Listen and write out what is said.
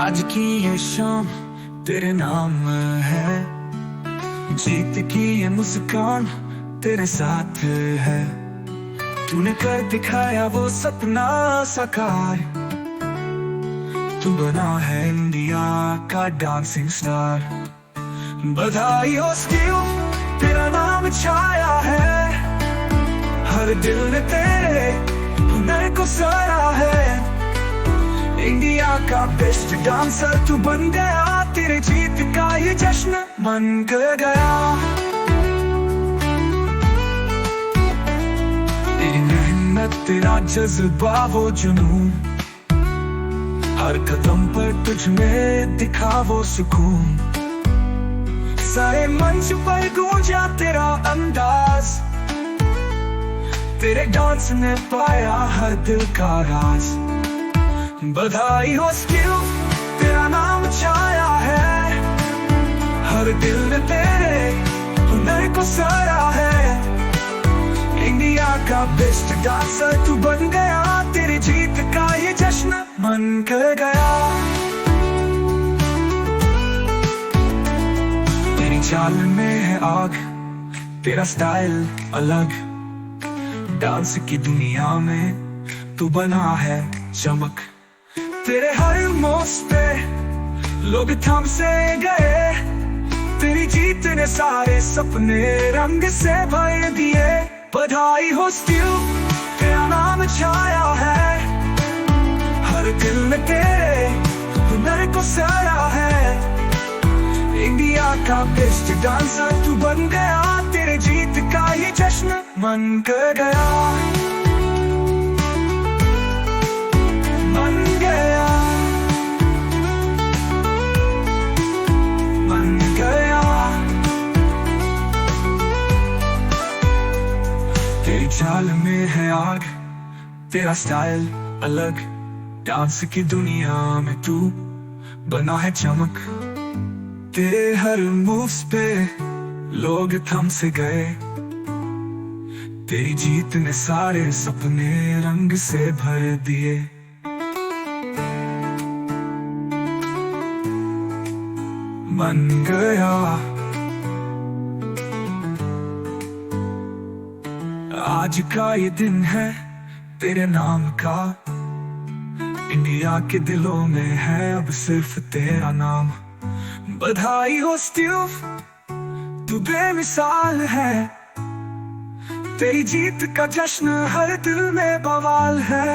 आज की ये शाम तेरे नाम है, जीत की ये मुस्कान तेरे साथ है। तूने कर दिखाया वो सपना साकार, तू बना है इंडिया का डांसिंग स्टार। बधाई हो स्टीव, तेरा नाम छाया है, हर दिल ने तेरे हुनर को सराहा है। इंडिया का बेस्ट डांसर तू बन गया, तेरे जीत का ये जश्न मन कर गया। तेरी मेहनत, तेरा जज्बा, वो जुनून, हर कदम पर तुझ में दिखा वो सुकून। सारे मंच पर गूंजा तेरा अंदाज, तेरे डांस ने पाया हर दिल का राज। बधाई हो स्किल, तेरा नाम छाया है, हर दिल ने तेरे हुनर को सराहा है। इंडिया का बेस्ट डांसर तू बन गया, तेरी जीत का ये जश्न मन कर गया। तेरी चाल में है आग, तेरा स्टाइल अलग, डांस की दुनिया में तू बना है चमक। तेरे हर मोस पे लोग थम से गए, तेरी जीत ने सारे सपने रंग से भर दिए। बधाई हो स्टीव, तेरा नाम छाया है, हर दिल में तेरे हुनर को सराहा है। इंडिया का बेस्ट डांसर तू बन गया, तेरे जीत का ये जश्न मन कर गया। मन गया, मन गया। तेरी चाल में है आग, तेरा स्टाइल अलग, डांस की दुनिया में तू बना है चमक। तेरे हर मूव्स पे लोग थम से गए, तेरी जीत ने सारे सपने रंग से भर दिए। मन गया, आज का ये दिन है तेरे नाम का, इंडिया के दिलों में है अब सिर्फ तेरा नाम। बधाई हो स्टीव, तू बेमिसाल है, तेरी जीत का जश्न हर दिल में बवाल है।